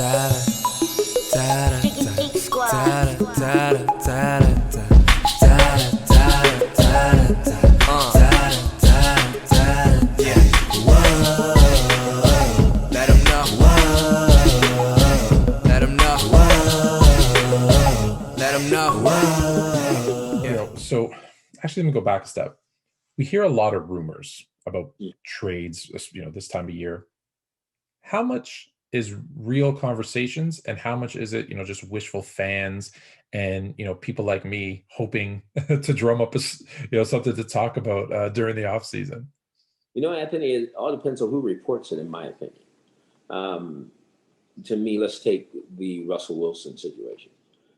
So actually, let me go back a step. We hear a lot of rumors about trades, this time of year. How much is real conversations and how much is it, just wishful fans and, people like me hoping to drum up something to talk about during the off season? Anthony, it all depends on who reports it, in my opinion. To me, let's take the Russell Wilson situation.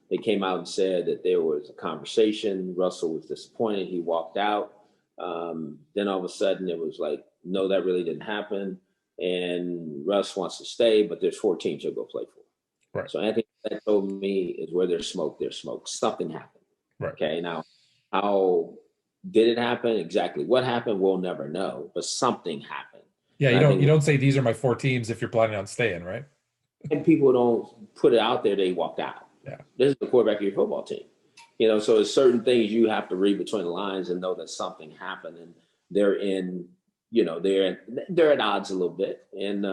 They came out and said that there was a conversation. Russell was disappointed. He walked out. Then all of a sudden it was like, no, that really didn't happen. And Russ wants to stay, but there's 4 teams he'll go play for. Right. So Anthony, that told me is where there's smoke, there's smoke. Something happened. Right. Okay. Now, how did it happen? Exactly what happened, we'll never know, but something happened. Yeah, you don't say these are my 4 teams if you're planning on staying, right? And people don't put it out there, they walked out. Yeah. This is the quarterback of your football team. So there's certain things you have to read between the lines and know that something happened and they're at odds a little bit. And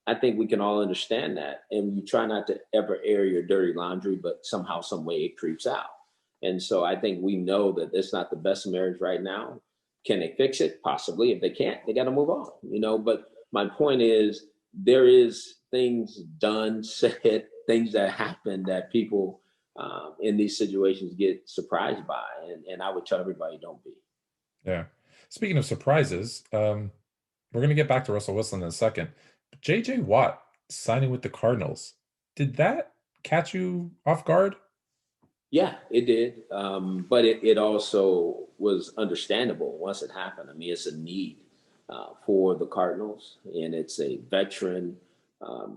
I think we can all understand that. And you try not to ever air your dirty laundry, but somehow, some way it creeps out. And so I think we know that it's not the best marriage right now. Can they fix it? Possibly. If they can't, they got to move on, but my point is there is things done, said, things that happen that people in these situations get surprised by. And I would tell everybody, don't be. Yeah. Speaking of surprises, we're going to get back to Russell Wilson in a second. But J.J. Watt signing with the Cardinals, did that catch you off guard? Yeah, it did. But it also was understandable once it happened. I mean, it's a need for the Cardinals, and it's a veteran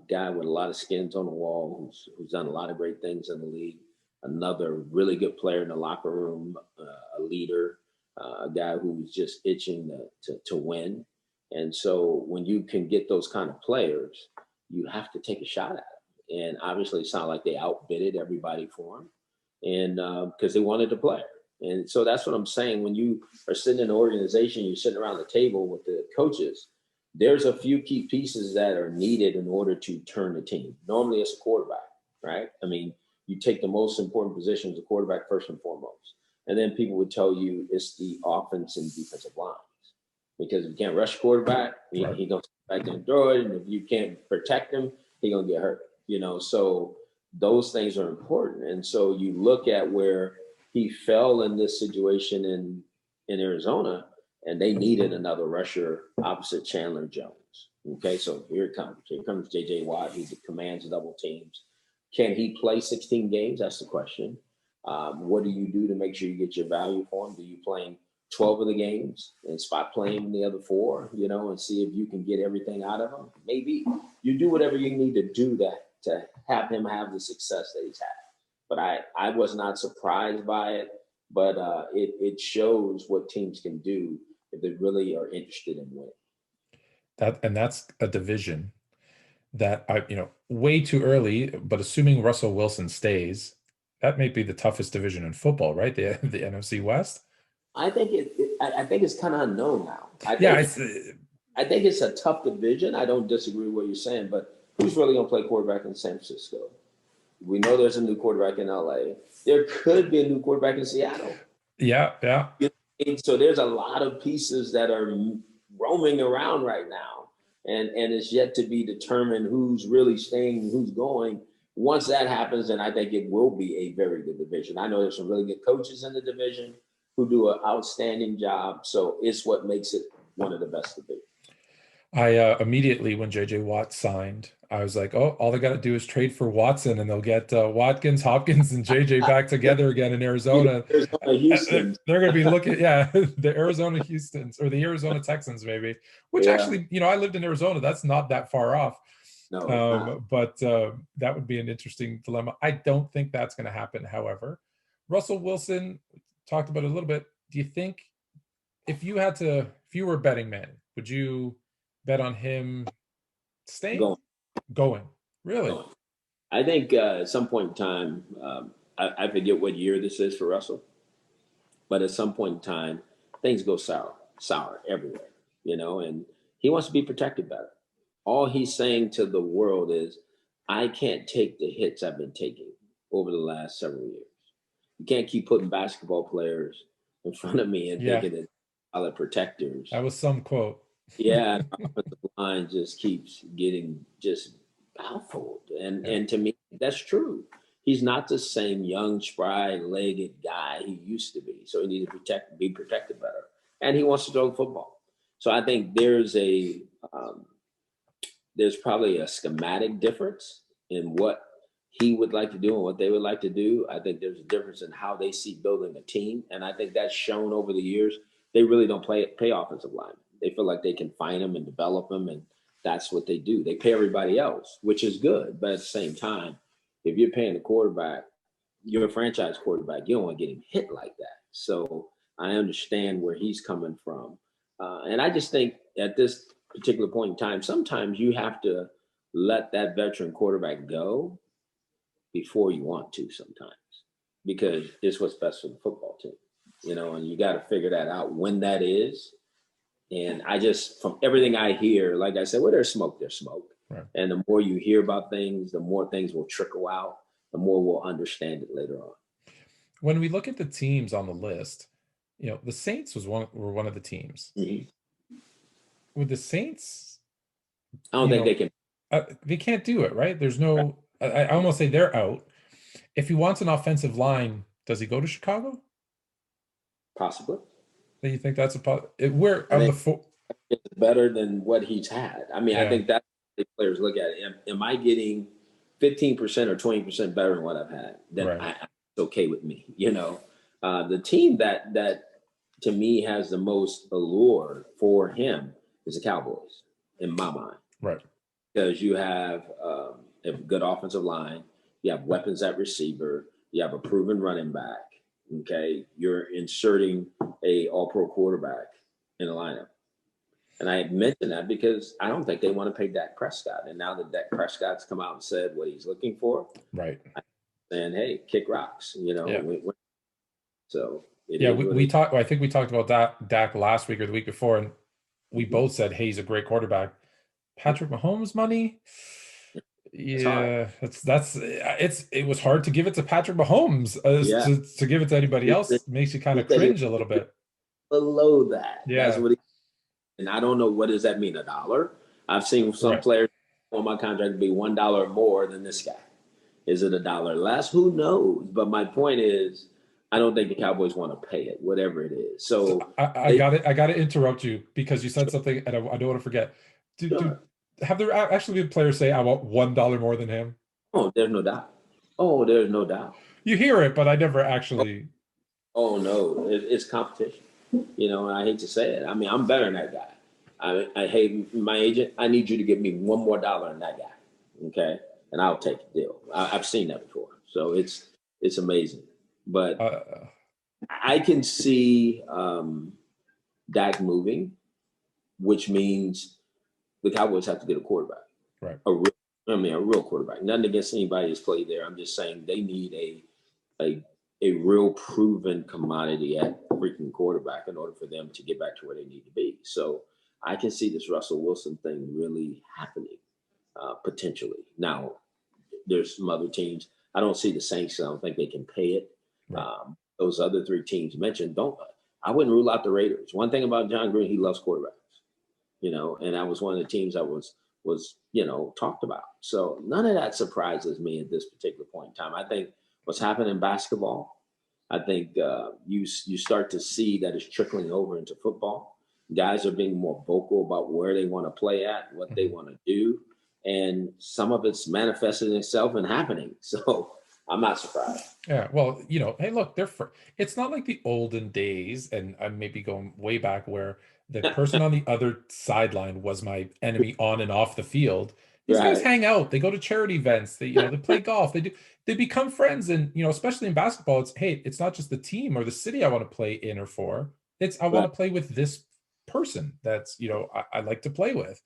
guy with a lot of skins on the wall who's done a lot of great things in the league. Another really good player in the locker room, a leader, a guy who's just itching to win. And so when you can get those kind of players, you have to take a shot at them. And obviously it sounded like they outbidded everybody for him, and because they wanted to play. And so that's what I'm saying. When you are sitting in an organization, you're sitting around the table with the coaches, there's a few key pieces that are needed in order to turn the team. Normally it's a quarterback, right? I mean, you take the most important position as a quarterback first and foremost. And then people would tell you it's the offense and defensive lines. Because if you can't rush quarterback, he going to back there and throw it. And if you can't protect him, he's going to get hurt. So those things are important. And so you look at where he fell in this situation in Arizona, and they needed another rusher opposite Chandler Jones. Okay, so here it comes. Here comes J.J. Watt. He commands double teams. Can he play 16 games? That's the question. What do you do to make sure you get your value for him? Do you play him 12 of the games and spot play him the other 4, and see if you can get everything out of him? Maybe. You do whatever you need to do that to have him have the success that he's had. But I was not surprised by it, but it shows what teams can do if they really are interested in winning. That's a division that way too early, but assuming Russell Wilson stays, that may be the toughest division in football, right? The NFC West. I think it's kind of unknown now. I think it's a tough division. I don't disagree with what you're saying, but who's really going to play quarterback in San Francisco? We know there's a new quarterback in LA. There could be a new quarterback in Seattle. Yeah. So there's a lot of pieces that are roaming around right now. And it's yet to be determined who's really staying, who's going. Once that happens, then I think it will be a very good division. I know there's some really good coaches in the division who do an outstanding job. So it's what makes it one of the best divisions. I immediately, when J.J. Watt signed, I was like, oh, all they got to do is trade for Watson and they'll get Watkins, Hopkins, and J.J. back together again in Arizona. Houston. They're going to be looking, the Arizona Houstons or the Arizona Texans maybe, which actually, I lived in Arizona. That's not that far off. No, but that would be an interesting dilemma. I don't think that's going to happen, however. Russell Wilson, talked about it a little bit. Do you think if you were a betting man, would you bet on him staying? Going. Really? Going. I think at some point in time, I forget what year this is for Russell, but at some point in time, things go sour everywhere, and he wants to be protected better. All he's saying to the world is, I can't take the hits I've been taking over the last several years. You can't keep putting basketball players in front of me and Yeah, thinking that solid protectors. that was some quote. Yeah, and our offensive line just keeps getting just baffled. And Yeah. and to me, that's true. He's not the same young, spry-legged guy he used to be. So he needs to be protected better. And he wants to throw the football. So I think um, there's probably a schematic difference in what he would like to do and what they would like to do. I think there's a difference in how they see building a team, and I think that's shown over the years. They really don't pay offensive linemen. They feel like they can find them and develop them, and that's what they do. They pay everybody else, which is good, but at the same time, if you're paying the quarterback, you're a franchise quarterback. You don't want to get him hit like that. So I understand where he's coming from, and I just think at this particular point in time, sometimes you have to let that veteran quarterback go before you want to sometimes because it's what's best for the football team, and you got to figure that out when that is. And I just, from everything I hear, like I said, where there's smoke, there's smoke. Right. And the more you hear about things, the more things will trickle out, the more we'll understand it later on. When we look at the teams on the list, the Saints were one of the teams. Mm-hmm. With the Saints, I don't think they can. They can't do it, right? There's no. I almost say they're out. If he wants an offensive line, does he go to Chicago? Possibly. Do you think that's where I of the think four? it's better than what he's had. I mean, I Yeah, think that's the players look at it. Am I getting 15% or 20% better than what I've had? Then right. it's okay with me. The team that to me has the most allure for him is the Cowboys in my mind, Right. because you have a good offensive line, you have weapons at receiver, you have a proven running back. Okay, you're inserting a All-Pro quarterback in the lineup. And I mentioned that because I don't think they want to pay Dak Prescott. And now that Dak Prescott's come out and said what he's looking for, Right. I'm saying, hey, kick rocks, Yeah. So it Yeah. is We talked. I think we talked about Dak last week or the week before, and we mm-hmm. both said, "Hey, he's a great quarterback." Patrick Mahomes money. It's hard. Yeah, it was hard to give it to Patrick Mahomes. Yeah. To give it to anybody He else makes you kind he of said he cringe a little bit. below that. That's Yeah. what and I don't know, what does that mean, $1? I've seen some Right. players on my contract be $1 more than this guy. Is it $1 less? Who knows? But my point is, I don't think the Cowboys want to pay it, whatever it is. So So I they got it. I got to interrupt you because you said something, and I don't want to forget. Do sure. have there actually been players say, "I want $1 more than him"? Oh, there's no doubt. Oh, there's no doubt. You hear it, but I never actually. Oh no, it's competition. And I hate to say it. I mean, I'm better than that guy. I hate my agent. I need you to give me $1 more than that guy, okay? And I'll take the deal. I've seen that before, so it's amazing. But Uh, I can see Dak moving, which means the Cowboys have to get a quarterback, right. a real quarterback. Nothing against anybody that's played there. I'm just saying they need a a real proven commodity at freaking quarterback in order for them to get back to where they need to be. So I can see this Russell Wilson thing really happening potentially. Now, there's some other teams. I don't see the Saints. I don't think they can pay it. Right. Those other three teams mentioned don't. I wouldn't rule out the Raiders. One thing about John Green, he loves quarterbacks. And that was one of the teams that was talked about. So none of that surprises me at this particular point in time. I think what's happened in basketball, I think you start to see that it's trickling over into football. Guys are being more vocal about where they want to play at, what they want to do, and some of it's manifesting itself and happening. So I'm not surprised. Yeah, well, hey, look, it's not like the olden days, and I'm maybe going way back where the person on the other sideline was my enemy on and off the field. These guys Right. hang out, they go to charity events, they play golf, they become friends, and especially in basketball, it's not just the team or the city I want to play in or for. It's I want Right. to play with this person that's I like to play with.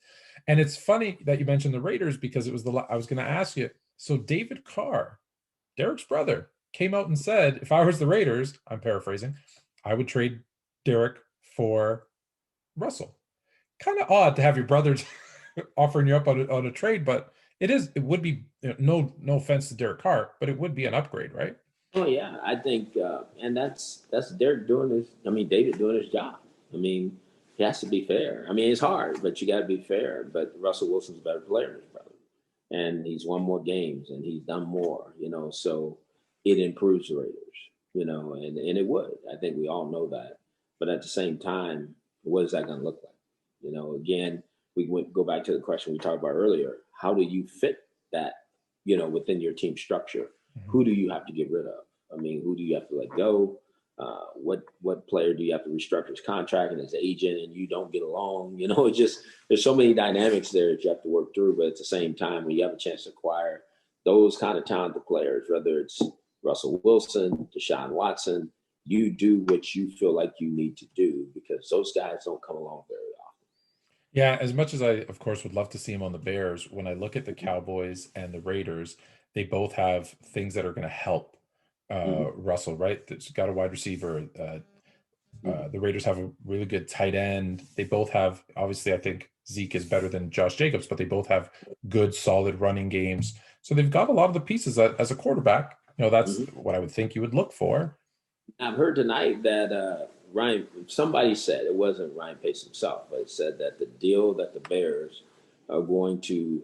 And it's funny that you mentioned the Raiders because it was I was going to ask you, So David Carr, Derek's brother, came out and said, if I was the Raiders, I'm paraphrasing, I would trade Derek for Russell. Kind of odd to have your brother offering you up on a trade, but it would be, no offense to Derek Carr, but it would be an upgrade, right? Oh yeah, I think, and that's Derek doing his. I mean, David doing his job. I mean, he has to be fair. I mean, it's hard, but you got to be fair. But Russell Wilson's a better player than his brother, and he's won more games and he's done more. So it improves the Raiders. And it would. I think we all know that. But at the same time, what is that going to look like? Again, go back to the question we talked about earlier. How do you fit that? Within your team structure, who do you have to get rid of? I mean, who do you have to let go? What player do you have to restructure his contract and his agent, and you don't get along? It's just there's so many dynamics there that you have to work through. But at the same time, when you have a chance to acquire those kind of talented players, whether it's Russell Wilson, Deshaun Watson, you do what you feel like you need to do because those guys don't come along very often. Yeah, as much as I, of course, would love to see him on the Bears, when I look at the Cowboys and the Raiders, they both have things that are going to help Russell, right? It's got a wide receiver. The Raiders have a really good tight end. They both have, obviously, I think Zeke is better than Josh Jacobs, but they both have good, solid running games. So they've got a lot of the pieces as a quarterback. That's what I would think you would look for. I've heard tonight that somebody said, it wasn't Ryan Pace himself, but it said that the deal that the Bears are going to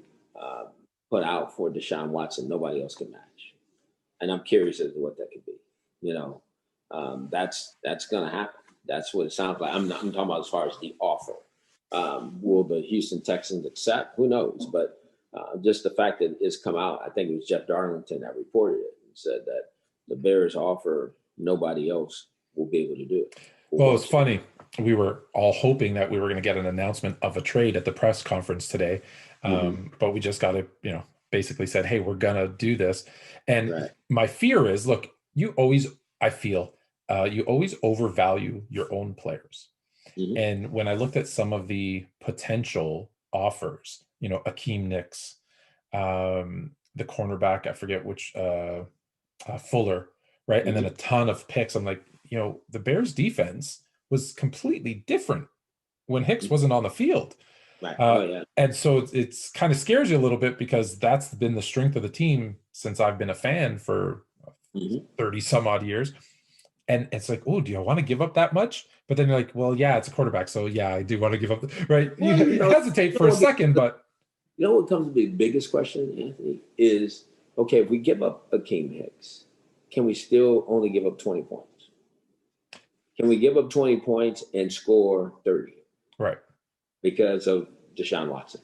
put out for Deshaun Watson, nobody else can match. And I'm curious as to what that could be. That's going to happen. That's what it sounds like. I'm talking about as far as the offer. Will the Houston Texans accept? Who knows? But just the fact that it's come out, I think it was Jeff Darlington that reported it and said that the Bears offer, nobody else will be able to do it. Well, it's funny. We were all hoping that we were going to get an announcement of a trade at the press conference today. But we just got to, basically said, hey, we're going to do this. And my fear is, look, I feel you always overvalue your own players. And when I looked at some of the potential offers, Akeem Nicks, the cornerback, I forget which, Fuller, right? And then a ton of picks. I'm like, the Bears defense was completely different when Hicks wasn't on the field. Right. And so it's kind of scares you a little bit because that's been the strength of the team since I've been a fan for 30 some odd years. And it's like, oh, do you want to give up that much? But then you're like, well, yeah, it's a quarterback. So yeah, I do want to give up. Right. Well, you hesitate for a second, but. What comes to be the biggest question, Anthony, is, okay, if we give up Akeem Hicks, can we still only give up 20 points? Can we give up 20 points and score 30? Right. Because of Deshaun Watson.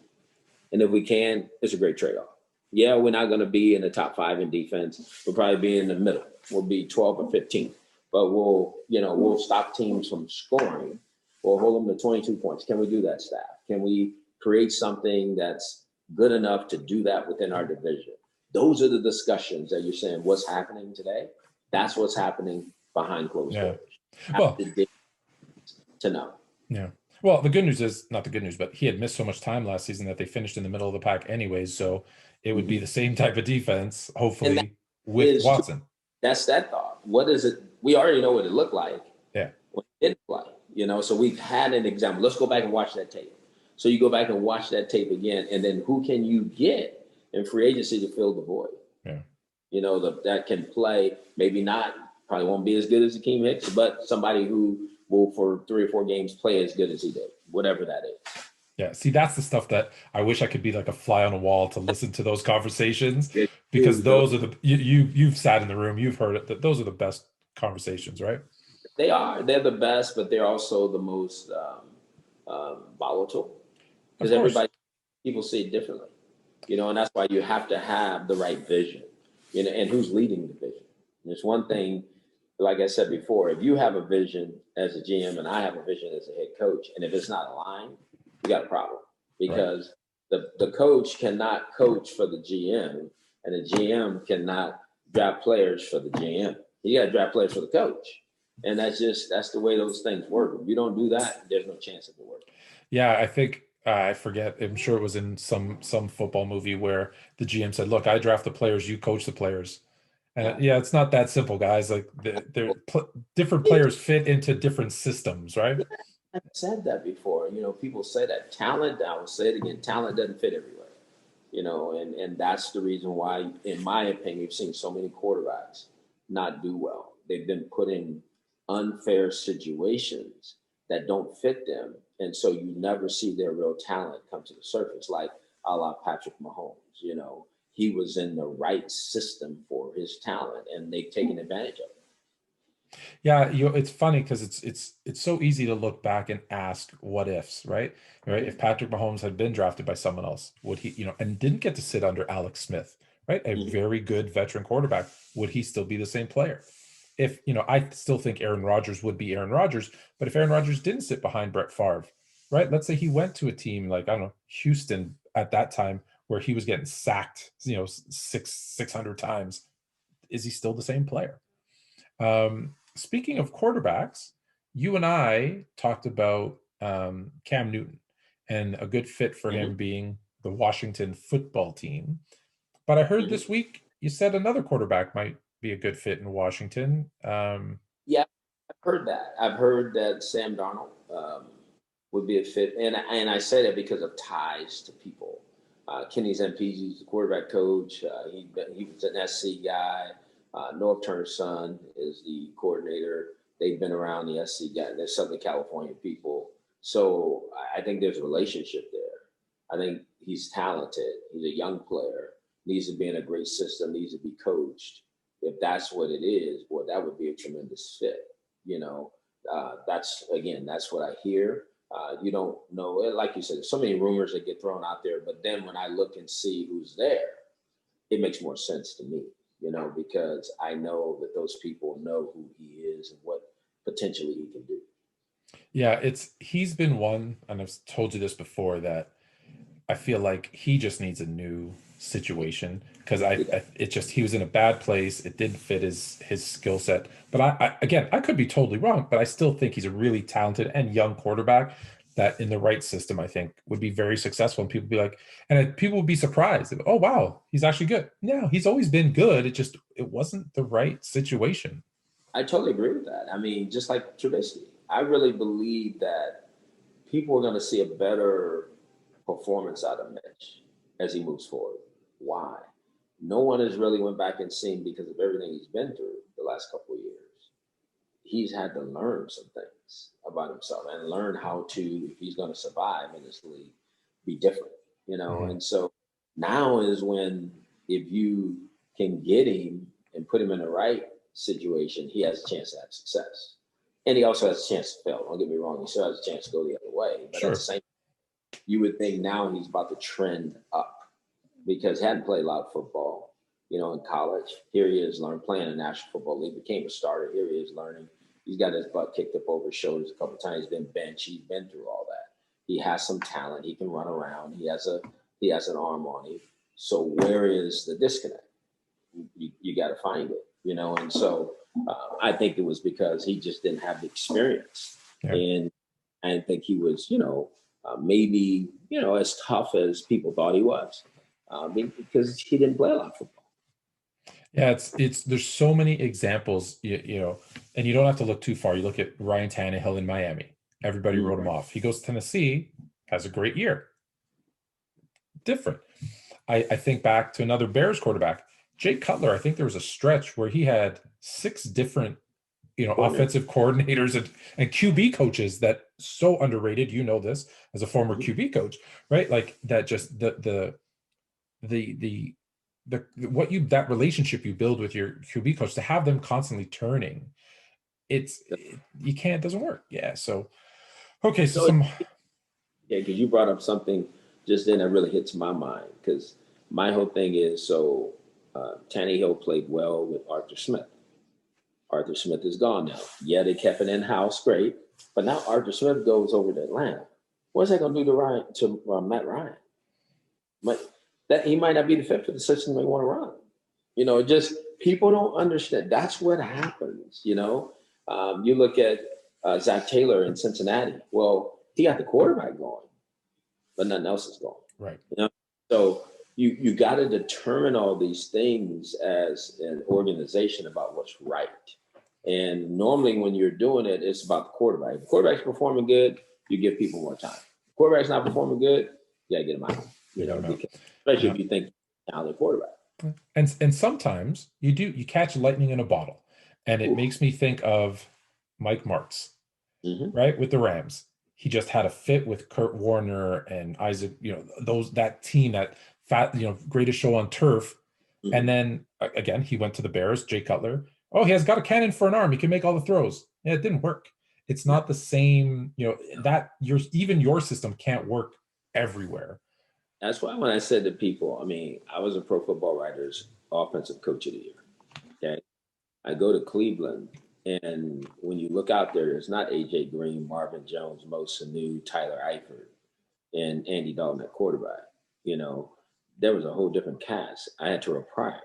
And if we can, it's a great trade-off. Yeah, we're not going to be in the top 5 in defense. We'll probably be in the middle. We'll be 12 or 15. But we'll stop teams from scoring. We'll hold them to 22 points. Can we do that, staff? Can we create something that's good enough to do that within our division? Those are the discussions that you're saying, what's happening today? That's what's happening behind closed doors. Well, to know. Yeah. Well, the good news is, not the good news, but he had missed so much time last season that they finished in the middle of the pack anyways. So it would be the same type of defense, hopefully, with Watson. That's that thought. What is it? We already know what it looked like. Yeah. What it didn't like, so we've had an example. Let's go back and watch that tape. So you go back and watch that tape again, and then who can you get in free agency to fill the void? Yeah. That can play, maybe not, probably won't be as good as Akeem Hicks, but somebody who will, for 3 or 4 games, play as good as he did, whatever that is. Yeah, see, that's the stuff that I wish I could be like a fly on a wall to listen to those conversations, because those are you've sat in the room, you've heard it, that those are the best conversations, right? They are. They're the best, but they're also the most volatile, because people see it differently, and that's why you have to have the right vision, and who's leading the vision. And it's one thing, like I said before, if you have a vision as a GM and I have a vision as a head coach, and if it's not aligned, you got a problem, because the coach cannot coach for the GM, and the GM cannot draft players for the GM. You got to draft players for the coach. And that's the way those things work. If you don't do that, there's no chance of it working. Yeah, I think I forget. I'm sure it was in some football movie where the GM said, "Look, I draft the players, you coach the players." And Yeah. yeah, it's not that simple, guys. Like different players fit into different systems, right? I've said that before. People say that talent, I will say it again, talent doesn't fit everywhere. And that's the reason why, in my opinion, you've seen so many quarterbacks not do well. They've been put in unfair situations that don't fit them. And so you never see their real talent come to the surface, like a la Patrick Mahomes. He was in the right system for his talent, and they've taken advantage of it. Yeah, it's funny because it's so easy to look back and ask what ifs, right? Right? If Patrick Mahomes had been drafted by someone else, would he, and didn't get to sit under Alex Smith, right? A Mhm. very good veteran quarterback, would he still be the same player? If, I still think Aaron Rodgers would be Aaron Rodgers, but if Aaron Rodgers didn't sit behind Brett Favre, right? Let's say he went to a team like, I don't know, Houston at that time where he was getting sacked, 600 times. Is he still the same player? Speaking of quarterbacks, you and I talked about Cam Newton and a good fit for Mhm. him being the Washington football team. But I heard Mhm. this week you said another quarterback might be a good fit in Washington. Yeah, I've heard that. I've heard that Sam Darnold would be a fit, and I say that because of ties to people. Kenny Zampese, the quarterback coach. He was an SC guy. North Turner's son is the coordinator. They've been around the SC guy. They're Southern California people, so I think there's a relationship there. I think he's talented. He's a young player. Needs to be in a great system. Needs to be coached. If that's what it is, boy, that would be a tremendous fit. You know, that's what I hear. You don't know, like you said, there's so many rumors that get thrown out there. But then when I look and see who's there, it makes more sense to me. Because I know that those people know who he is and what potentially he can do. Yeah, he's been one, and I've told you this before, that I feel like he just needs a new situation because Yeah, he was in a bad place. It didn't fit his skill set. But again, I could be totally wrong, but I still think he's a really talented and young quarterback that in the right system, I think would be very successful. And people be like, people would be surprised. Oh, wow, he's actually good. No, he's always been good. It wasn't the right situation. I totally agree with that. I mean, just like Trubisky, I really believe that people are going to see a better performance out of Mitch as he moves forward. Why? No one has really went back and seen because of everything he's been through the last couple of years. He's had to learn some things about himself and learn how to, if he's going to survive in this league, be different. Mhm. And so now is when, if you can get him and put him in the right situation, he has a chance to have success. And he also has a chance to fail. Don't get me wrong, he still has a chance to go the other way. But at the Sure. same, you would think now he's about to trend up because he hadn't played a lot of football, in college. Here he is learning, playing in the National Football League, became a starter. Here he is learning. He's got his butt kicked up over his shoulders a couple of times. He's been benched. He's been through all that. He has some talent. He can run around. He has an arm on him. So where is the disconnect? You got to find it. And so I think it was because he just didn't have the experience, Yeah. and I didn't think he was, maybe as tough as people thought he was, because he didn't play a lot of football. Yeah, there's so many examples, and you don't have to look too far. You look at Ryan Tannehill in Miami. Everybody wrote him Right. off. He goes to Tennessee, has a great year. Different. I think back to another Bears quarterback, Jay Cutler. I think there was a stretch where he had 6 different, Coordinator. offensive coordinators and QB coaches that so underrated. You know this as a former Mhm. QB coach, right? Like that, just the that relationship you build with your QB coach to have them constantly turning, you can't, it doesn't work. Yeah. So okay, so So some yeah, because you brought up something just then that really hits my mind. Because my whole thing is so Tannehill played well with Arthur Smith. Arthur Smith is gone now. Yeah, they kept it in house, great, but now Arthur Smith goes over to Atlanta. What's that going to do to Matt Ryan? Might, that he might not be the fit for the system they want to run. Just people don't understand. That's what happens. You look at Zach Taylor in Cincinnati. Well, he got the quarterback going. but nothing else is going. Right. You know? So you got to determine all these things as an organization about what's right. And normally when you're doing it, it's about the quarterback. If the quarterback's performing good, you give people more time. If the quarterback's not performing good, you got to get him out. Especially if you think talented quarterback. And sometimes you catch lightning in a bottle. And it makes me think of Mike Martz, right? With the Rams. He just had a fit with Kurt Warner and Isaac, that team, that greatest show on turf. And then again, he went to the Bears, Jay Cutler. Oh, he has got a cannon for an arm. He can make all the throws. Yeah, it didn't work. It's not the same, that even your system can't work everywhere. That's why when I said to people, I was a Pro Football Writers Offensive Coach of the Year. Okay. I go to Cleveland, and when you look out there, there's not A.J. Green, Marvin Jones, Mo Sanu, Tyler Eifert, and Andy Dalton at quarterback. There was a whole different cast. I had Terrell Pryor.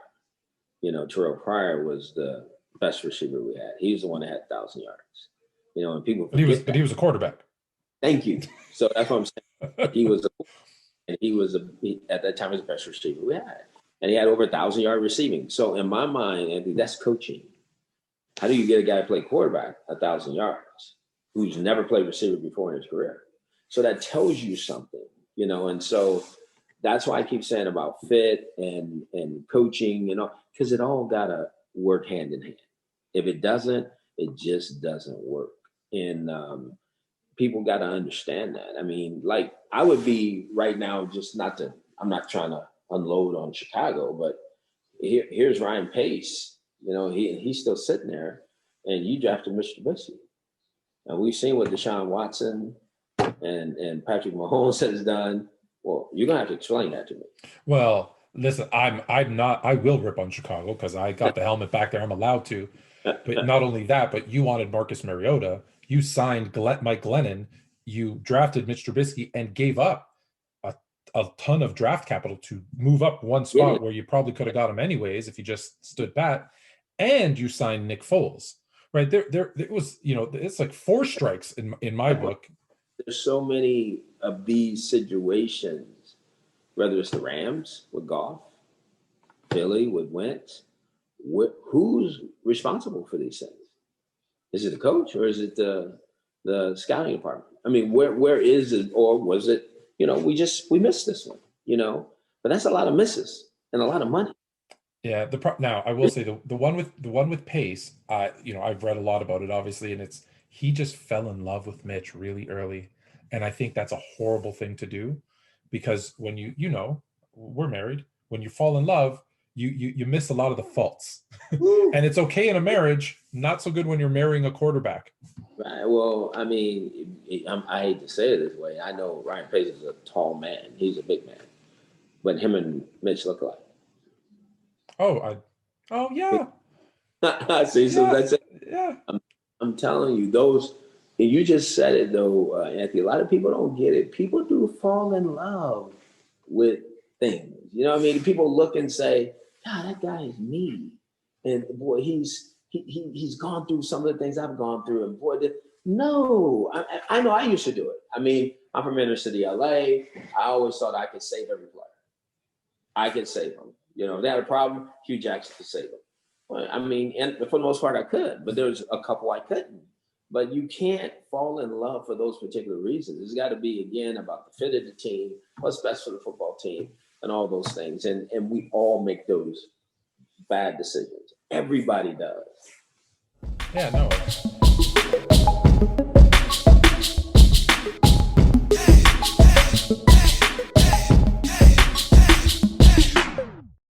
Terrell Pryor was the best receiver we had. He was the one that had 1,000 yards. And people forget but he was a quarterback. Thank you. So that's what I'm saying. He was at that time, he was the best receiver we had. And he had over 1,000-yard receiving. So in my mind, Andy, that's coaching. How do you get a guy to play quarterback 1,000 yards who's never played receiver before in his career? So that tells you something, and so that's why I keep saying about fit and coaching, because it all got to work hand in hand. If it doesn't, it just doesn't work. And people got to understand that. I would be right now, I'm not trying to unload on Chicago, but here's Ryan Pace. He's still sitting there, and you drafted Mr. Trubisky. And we've seen what Deshaun Watson and Patrick Mahomes has done. Well, you're gonna have to explain that to me. Well, listen, I will rip on Chicago because I got the helmet back there. I'm allowed to. But not only that, but you wanted Marcus Mariota. You signed Mike Glennon. You drafted Mitch Trubisky and gave up a ton of draft capital to move up one spot where you probably could have got him anyways if you just stood pat. And you signed Nick Foles, right? There it was, it's like 4 strikes in my book. There's so many of these situations, whether it's the Rams with Goff, Philly with Wentz, who's responsible for these things? Is it the coach or is it the scouting department? Where is it, or was it, we missed this one, but that's a lot of misses and a lot of money. Yeah. Now I will say the one with Pace, I've read a lot about it, obviously, and he just fell in love with Mitch really early. And I think that's a horrible thing to do, because when we're married, when you fall in love, you miss a lot of the faults. And it's okay in a marriage, not so good when you're marrying a quarterback. Right. Well, I hate to say it this way. I know Ryan Pace is a tall man. He's a big man. But him and Mitch look alike. Oh yeah. See, so that's it. Yeah. I'm telling you, those, and you just said it though, Anthony, a lot of people don't get it. People do fall in love with things. People look and say, God, that guy is me. And boy, he's gone through some of the things I've gone through. And boy, no, I know I used to do it. I'm from inner city LA. I always thought I could save every player. I could save them. If they had a problem, Hugh Jackson could save them. And for the most part, I could, but there's a couple I couldn't. But you can't fall in love for those particular reasons. It's got to be, again, about the fit of the team, what's best for the football team, and all those things. And we all make those bad decisions. Everybody does. Yeah, no.